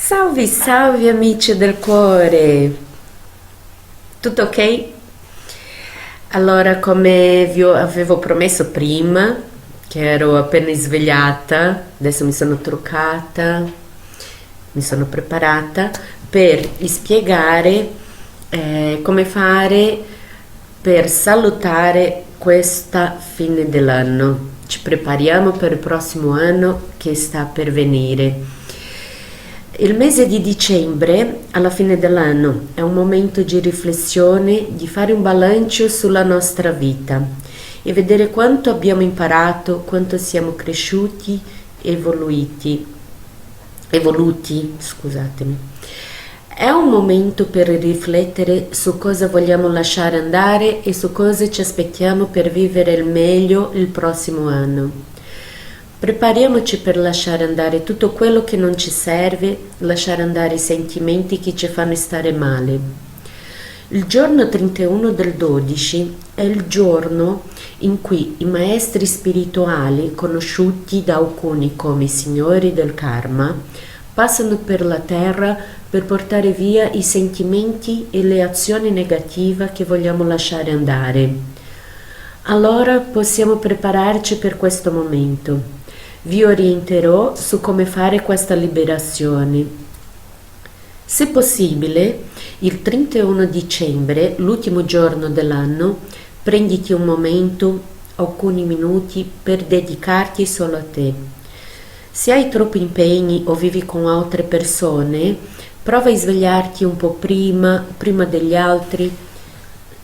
Salve, salve amici del cuore! Tutto ok? Allora, come avevo promesso prima, che ero appena svegliata, adesso mi sono truccata, mi sono preparata per spiegare come fare per salutare questa fine dell'anno. Ci prepariamo per il prossimo anno che sta per venire. Il mese di dicembre, alla fine dell'anno, è un momento di riflessione, di fare un bilancio sulla nostra vita e vedere quanto abbiamo imparato, quanto siamo cresciuti, evoluti, scusatemi. È un momento per riflettere su cosa vogliamo lasciare andare e su cosa ci aspettiamo per vivere il meglio il prossimo anno. Prepariamoci per lasciare andare tutto quello che non ci serve, lasciare andare i sentimenti che ci fanno stare male. Il giorno 31 del 12 è il giorno in cui i maestri spirituali, conosciuti da alcuni come i signori del karma, passano per la terra per portare via i sentimenti e le azioni negative che vogliamo lasciare andare. Allora possiamo prepararci per questo momento. Vi orienterò su come fare questa liberazione. Se possibile, il 31 dicembre, l'ultimo giorno dell'anno, prenditi un momento, alcuni minuti, per dedicarti solo a te. Se hai troppi impegni o vivi con altre persone, prova a svegliarti un po' prima degli altri.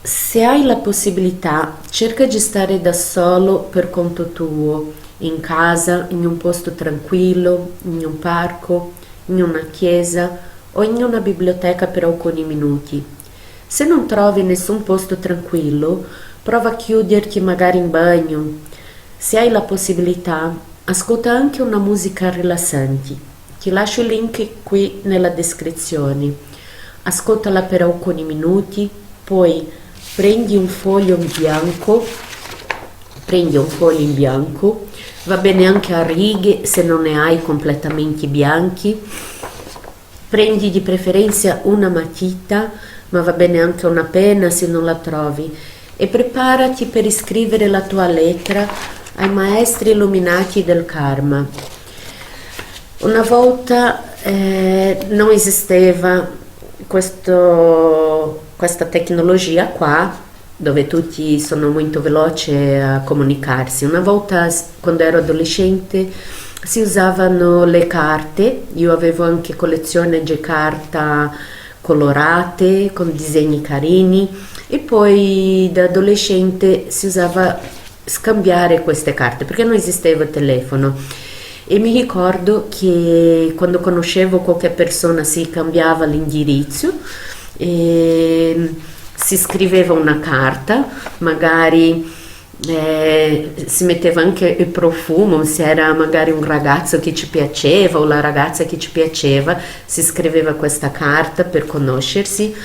Se hai la possibilità, cerca di stare da solo per conto tuo, in casa, in un posto tranquillo, in un parco, in una chiesa o in una biblioteca per alcuni minuti. Se non trovi nessun posto tranquillo, prova a chiuderti magari in bagno. Se hai la possibilità, ascolta anche una musica rilassante. Ti lascio il link qui nella descrizione. Ascoltala per alcuni minuti, poi prendi un foglio in bianco, va bene anche a righe se non ne hai completamente bianchi. Prendi di preferenza una matita, ma va bene anche una penna se non la trovi, e preparati per scrivere la tua lettera ai maestri illuminati del karma. Una volta non esisteva questa tecnologia qua, dove tutti sono molto veloci a comunicarsi. Una volta, quando ero adolescente, si usavano le carte. Io avevo anche collezione di carta colorate con disegni carini, e poi da adolescente si usava scambiare queste carte perché non esisteva il telefono. E mi ricordo che quando conoscevo qualche persona si cambiava l'indirizzo e si scriveva una carta, magari si metteva anche il profumo, se era magari un ragazzo che ci piaceva o la ragazza che ci piaceva, si scriveva questa carta per conoscersi,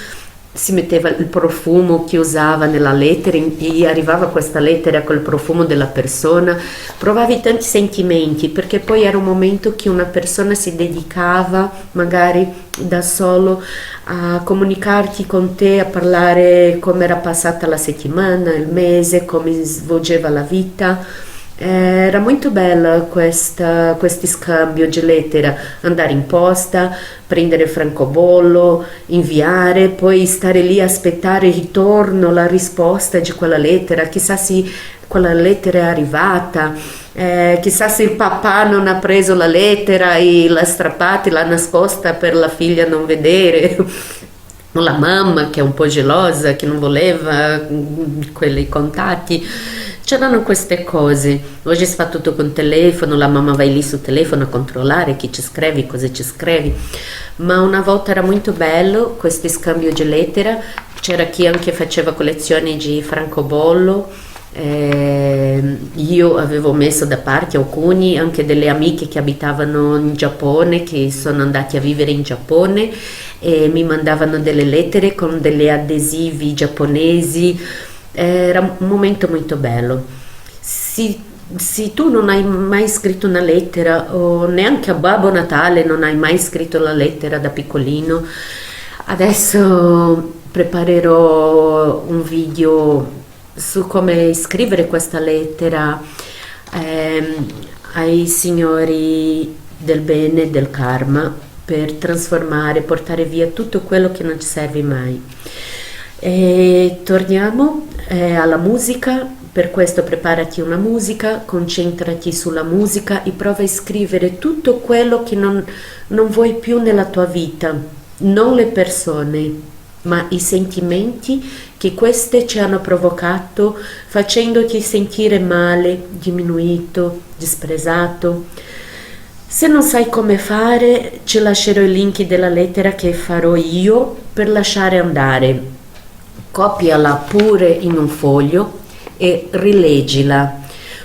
si metteva il profumo che usava nella lettera e arrivava questa lettera col profumo della persona. Provavi tanti sentimenti, perché poi era un momento che una persona si dedicava magari da solo a comunicarti con te, a parlare come era passata la settimana, il mese, come svolgeva la vita. Era molto bella questo scambio di lettera, andare in posta, prendere il francobollo, inviare, poi stare lì a aspettare il ritorno, la risposta di quella lettera, chissà se quella lettera è arrivata, chissà se il papà non ha preso la lettera e l'ha strappata e l'ha nascosta per la figlia non vedere, o la mamma che è un po' gelosa, che non voleva quelli contatti. C'erano queste cose. Oggi si fa tutto con telefono, la mamma va lì sul telefono a controllare chi ci scrivi, cosa ci scrivi. Ma una volta era molto bello questo scambio di lettera. C'era chi anche faceva collezioni di francobollo. Io avevo messo da parte alcuni, anche delle amiche che abitavano in Giappone, che sono andati a vivere in Giappone, e mi mandavano delle lettere con delle adesivi giapponesi. Era un momento molto bello. Si se tu non hai mai scritto una lettera o neanche a Babbo Natale non hai mai scritto la lettera da piccolino, adesso preparerò un video su come scrivere questa lettera ehm, ai signori del bene e del karma per trasformare, portare via tutto quello che non ci serve mai. E torniamo alla musica, per questo preparati una musica, concentrati sulla musica e prova a scrivere tutto quello che non vuoi più nella tua vita, non le persone, ma i sentimenti che queste ci hanno provocato, facendoti sentire male, diminuito, disprezzato. Se non sai come fare, ci lascerò i link della lettera che farò io per lasciare andare. Copiala pure in un foglio e rileggila.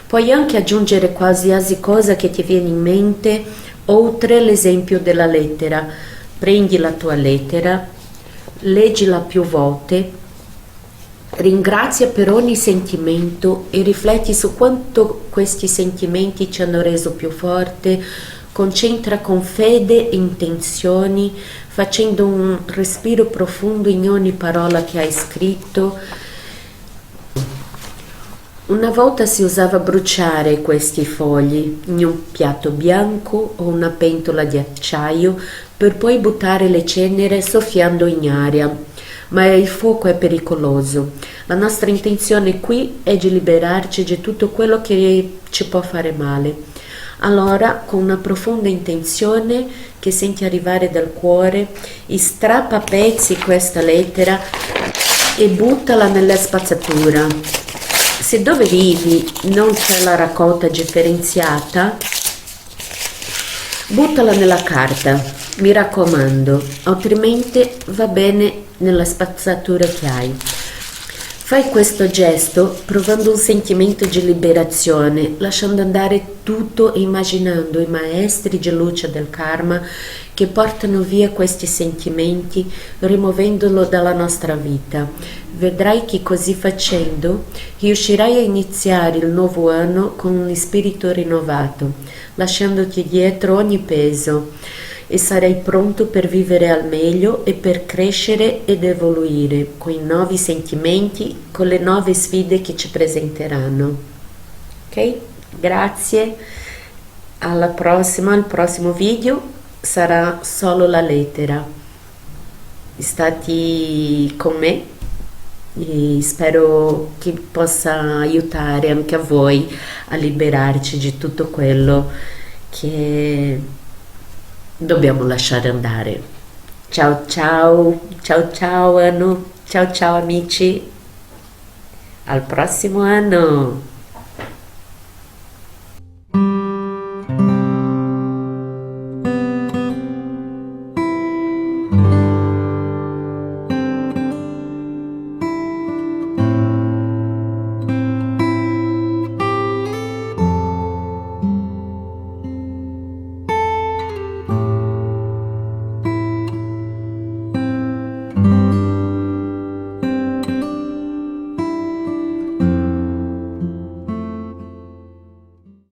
Puoi anche aggiungere qualsiasi cosa che ti viene in mente oltre l'esempio della lettera. Prendi la tua lettera, leggila più volte, ringrazia per ogni sentimento e rifletti su quanto questi sentimenti ci hanno reso più forte. Concentra con fede e intenzioni, facendo un respiro profondo in ogni parola che hai scritto. Una volta si usava bruciare questi fogli in un piatto bianco o una pentola di acciaio per poi buttare le ceneri soffiando in aria, ma il fuoco è pericoloso. La nostra intenzione qui è di liberarci di tutto quello che ci può fare male. Allora, con una profonda intenzione che senti arrivare dal cuore, strappa a pezzi questa lettera e buttala nella spazzatura. Se dove vivi non c'è la raccolta differenziata, buttala nella carta, mi raccomando, altrimenti va bene nella spazzatura che hai. Fai questo gesto provando un sentimento di liberazione, lasciando andare tutto e immaginando i maestri di luce del karma che portano via questi sentimenti, rimuovendolo dalla nostra vita. Vedrai che così facendo riuscirai a iniziare il nuovo anno con un spirito rinnovato, lasciandoti dietro ogni peso, e sarai pronto per vivere al meglio e per crescere ed evoluire con i nuovi sentimenti, con le nuove sfide che ci presenteranno. Ok? Grazie, alla prossima, il prossimo video sarà solo la lettera. Stati con me e spero che possa aiutare anche a voi a liberarci di tutto quello che dobbiamo lasciare andare. Ciao ciao, ciao ciao Anu, ciao ciao amici, al prossimo anno!